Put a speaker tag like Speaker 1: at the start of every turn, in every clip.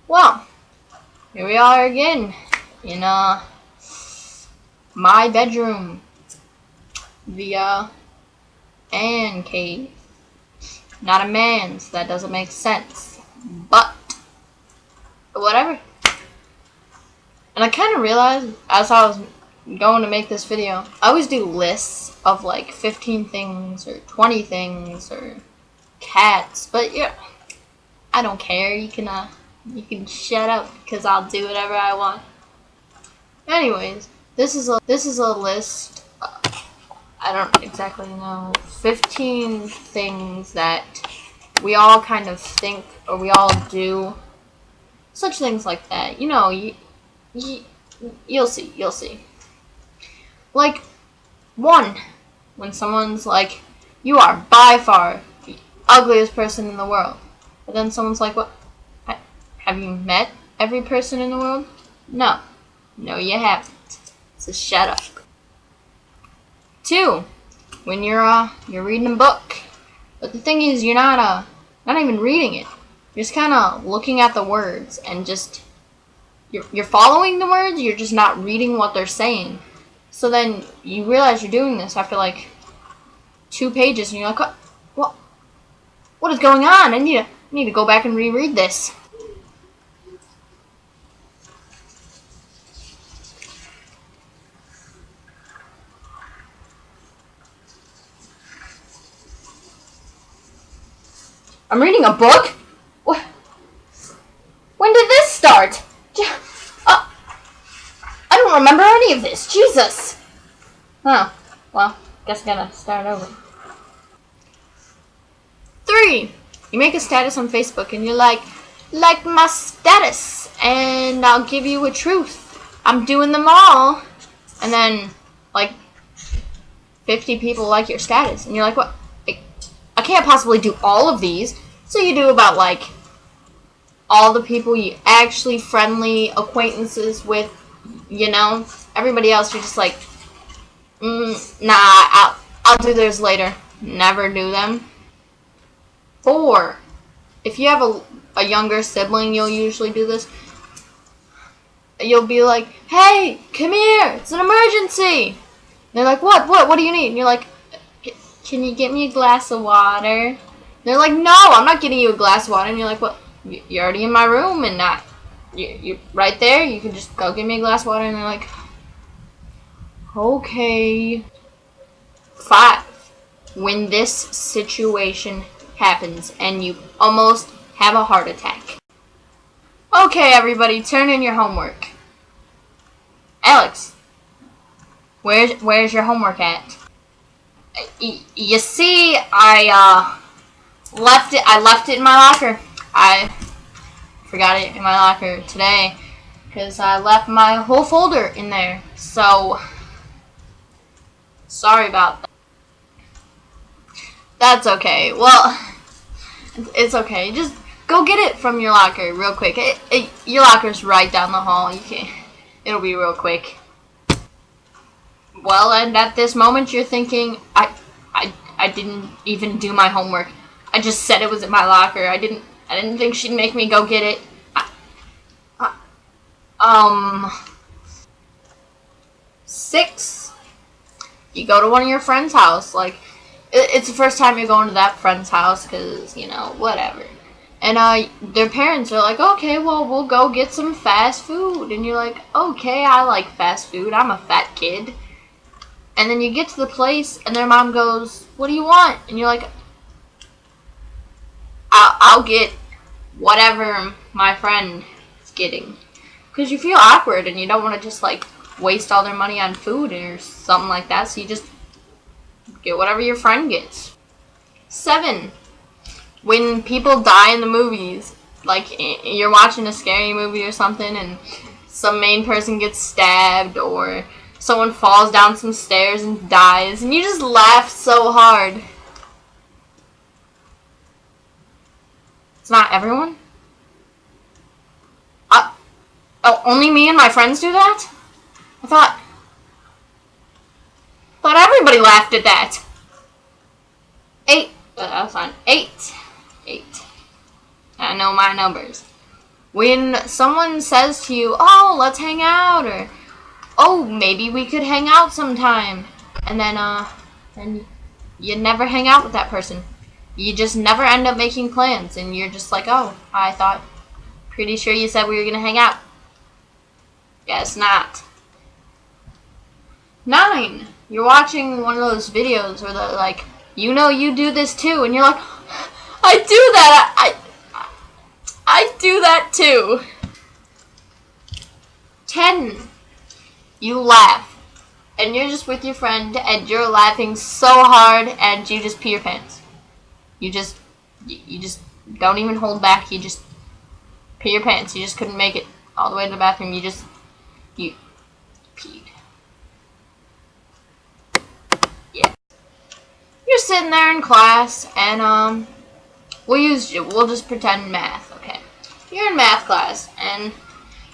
Speaker 1: Well, here we are again in my bedroom via Ann cave. Not a man's. That doesn't make sense. But whatever. And I kind of realized as I was going to make this video, I always do lists of like 15 things or 20 things or cats. But yeah, I don't care. You can shut up because I'll do whatever I want. Anyways, this is a list. I don't exactly know. 15 things that we all kind of think or we all do. Such things like that. You know, you'll see. You'll see. Like, one, when someone's like, you are by far the ugliest person in the world. But then someone's like, what? Have you met every person in the world? No. No, you haven't. So shut up. Two, when you're reading a book, but the thing is, you're not even reading it. You're just kind of looking at the words and just you're following the words. You're just not reading what they're saying. So then you realize you're doing this after like 2 pages, and you're like, what is going on? I need to go back and reread this. I'm reading a book? What? When did this start? I don't remember any of this. Jesus. Oh, well, guess I gotta start over. 3. You make a status on Facebook and you're like my status and I'll give you a truth. I'm doing them all. And then, like, 50 people like your status. And you're like, what? I can't possibly do all of these. So you do about, like, all the people you actually friendly acquaintances with, you know. Everybody else, you're just like, nah, I'll do theirs later. Never do them. 4. If you have a younger sibling, you'll usually do this. You'll be like, hey, come here, it's an emergency. And they're like, what do you need? And you're like, can you get me a glass of water? And they're like, no, I'm not getting you a glass of water. And you're like, what? You're already in my room and you're right there. You can just go get me a glass of water. And they're like, okay. 5. When this situation happens and you almost have a heart attack. Okay, everybody, turn in your homework. Alex, where's your homework at? You see, I left it in my locker. I forgot it in my locker today because I left my whole folder in there. So sorry about that. That's okay. Well, it's okay. Just go get it from your locker real quick. Your locker's right down the hall. It'll be real quick. Well, and at this moment you're thinking, I didn't even do my homework. I just said it was in my locker. I didn't think she'd make me go get it. 6. You go to one of your friend's house. Like, it's the first time you're going to that friend's house because, you know, whatever. And their parents are like, okay, well, we'll go get some fast food. And you're like, okay, I like fast food. I'm a fat kid. And then you get to the place, and their mom goes, what do you want? And you're like, I'll get whatever my friend is getting. Because you feel awkward, and you don't want to just, like, waste all their money on food or something like that. So you just get whatever your friend gets. 7. When people die in the movies, like you're watching a scary movie or something and some main person gets stabbed or someone falls down some stairs and dies and you just laugh so hard. It's not everyone? Oh, only me and my friends do that? I thought everybody laughed at that. 8. That's fine. 8. I know my numbers. When someone says to you, oh, let's hang out, or, oh, maybe we could hang out sometime, and then you never hang out with that person. You just never end up making plans, and you're just like, oh, I thought, pretty sure you said we were gonna hang out. Guess not. 9. You're watching one of those videos where they're like, you know you do this too, and you're like, I do that, I do that too. 10. You laugh, and you're just with your friend, and you're laughing so hard, and you just pee your pants. You just don't even hold back. You just pee your pants. You just couldn't make it all the way to the bathroom. You peed. Yeah. You're sitting there in class, and we'll just pretend math. Okay. You're in math class, and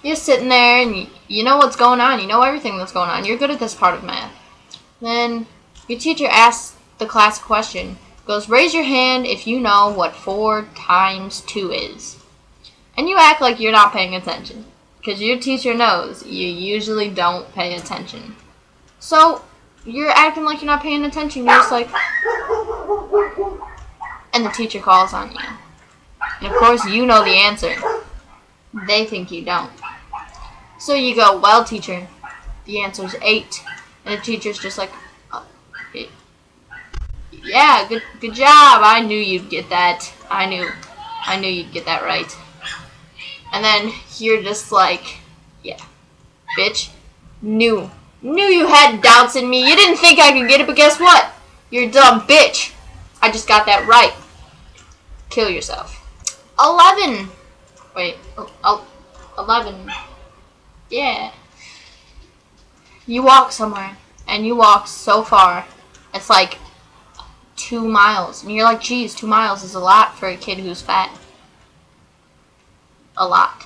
Speaker 1: you're sitting there, and you know what's going on. You know everything that's going on. You're good at this part of math. Then your teacher asks the class a question. Goes, raise your hand if you know what 4 times 2 is. And you act like you're not paying attention. Because your teacher knows you usually don't pay attention. So, you're acting like you're not paying attention. You're just like... And the teacher calls on you. And of course, you know the answer. They think you don't. So you go, well, teacher, the answer's 8. And the teacher's just like... Yeah, good job. I knew you'd get that. I knew you'd get that right. And then you're just like, yeah, bitch, knew you had doubts in me. You didn't think I could get it, but guess what? You're a dumb bitch. I just got that right. Kill yourself. 11. Wait, 11. Yeah. You walk somewhere, and you walk so far. It's like 2 miles. And you're like, geez, 2 miles is a lot for a kid who's fat. A lot.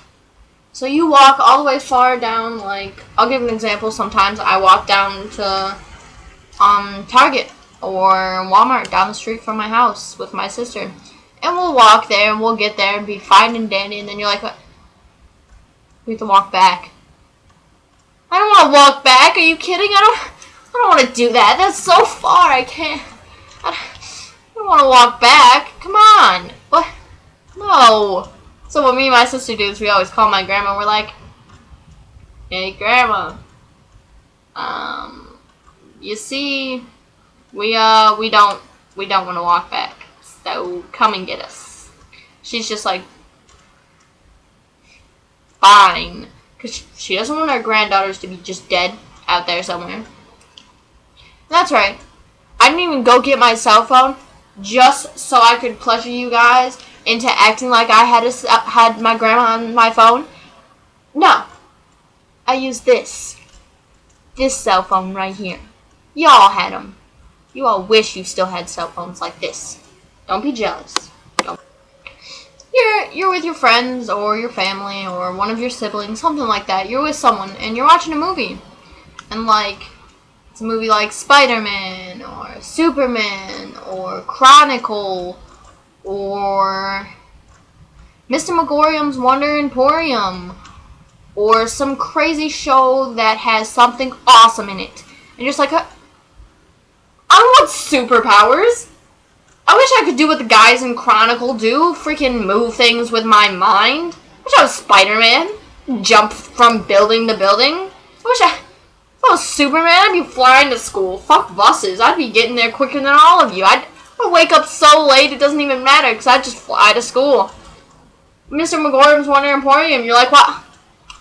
Speaker 1: So you walk all the way far down, like, I'll give an example. Sometimes I walk down to Target or Walmart down the street from my house with my sister. And we'll walk there, and we'll get there and be fine and dandy, and then you're like, what? We have to walk back. I don't want to walk back. Are you kidding? I don't want to do that. That's so far. I can't. I don't want to walk back. Come on. What? No. So what me and my sister do is we always call my grandma. We're like, hey, grandma. You see, we don't want to walk back. So come and get us. She's just like, fine. Because she doesn't want her granddaughters to be just dead out there somewhere. That's right. I didn't even go get my cell phone just so I could pleasure you guys into acting like I had my grandma on my phone. No. I used this. This cell phone right here. Y'all had them. You all wish you still had cell phones like this. Don't be jealous. You're with your friends or your family or one of your siblings, something like that. You're with someone and you're watching a movie. And like, it's a movie like Spider-Man or Superman or Chronicle or Mr. Megorium's Wonder Emporium or some crazy show that has something awesome in it. And you're just like, I want superpowers. I wish I could do what the guys in Chronicle do. Freaking move things with my mind. I wish I was Spider-Man. Jump from building to building. If I was Superman, I'd be flying to school. Fuck buses. I'd be getting there quicker than all of you. I'd wake up so late it doesn't even matter because I'd just fly to school. Mr. Megorium's Wonder Emporium, you're like, what?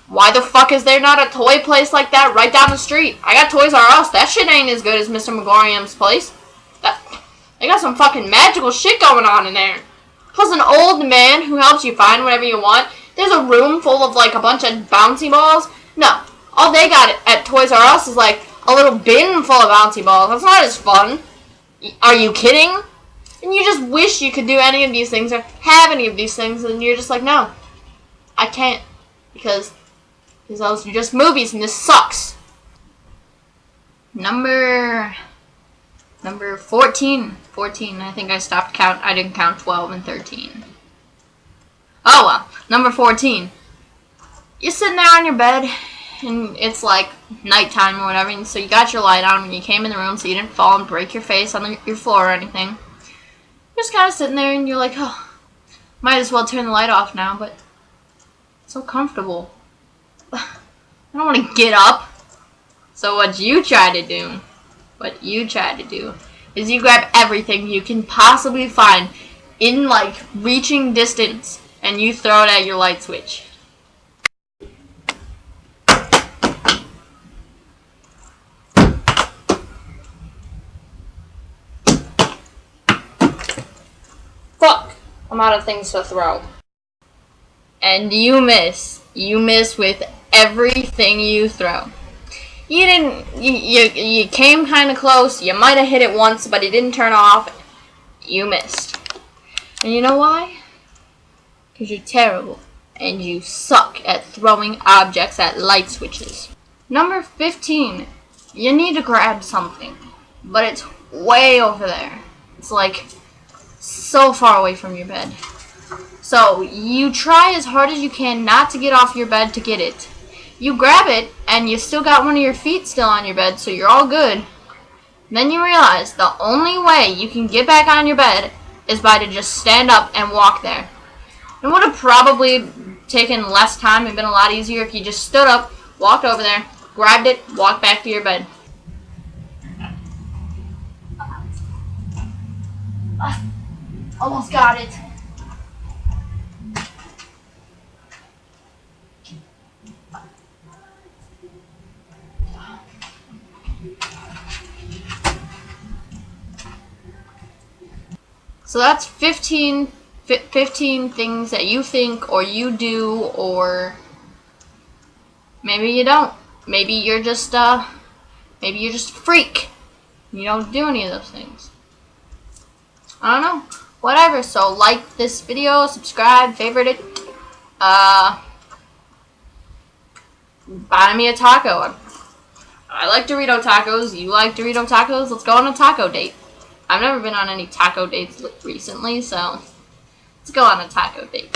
Speaker 1: Why the fuck is there not a toy place like that right down the street? I got Toys R Us. That shit ain't as good as Mr. Megorium's place. They got some fucking magical shit going on in there. Plus an old man who helps you find whatever you want. There's a room full of like a bunch of bouncy balls. No. All they got at Toys R Us is like a little bin full of bouncy balls. That's not as fun. Are you kidding? And you just wish you could do any of these things or have any of these things, and you're just like, no. I can't. Because those are just movies and this sucks. Number 14. 14. I think I stopped count. I didn't count 12 and 13. Oh well. Number 14. you're sitting there on your bed, and it's like nighttime or whatever, and so you got your light on when you came in the room so you didn't fall and break your face on your floor or anything. You're just kind of sitting there, and you're like, oh, might as well turn the light off now, but it's so comfortable. I don't want to get up. So what you try to do is you grab everything you can possibly find in like reaching distance and you throw it at your light switch. Fuck, I'm out of things to throw. And you miss with everything you throw. You didn't, you came kind of close, you might have hit it once, but it didn't turn off, you missed. And you know why? Because you're terrible, and you suck at throwing objects at light switches. Number 15, you need to grab something, but it's way over there. It's like so far away from your bed. So you try as hard as you can not to get off your bed to get it. You grab it, and you still got one of your feet still on your bed, so you're all good. Then you realize the only way you can get back on your bed is by to just stand up and walk there. It would have probably taken less time and been a lot easier if you just stood up, walked over there, grabbed it, walked back to your bed. Almost got it. So that's 15 things that you think or you do, or maybe you don't. Maybe you're just a freak. You don't do any of those things. I don't know. Whatever. So like this video, subscribe, favorite it. Buy me a taco. I like Dorito tacos. You like Dorito tacos? Let's go on a taco date. I've never been on any taco dates recently, so let's go on a taco date.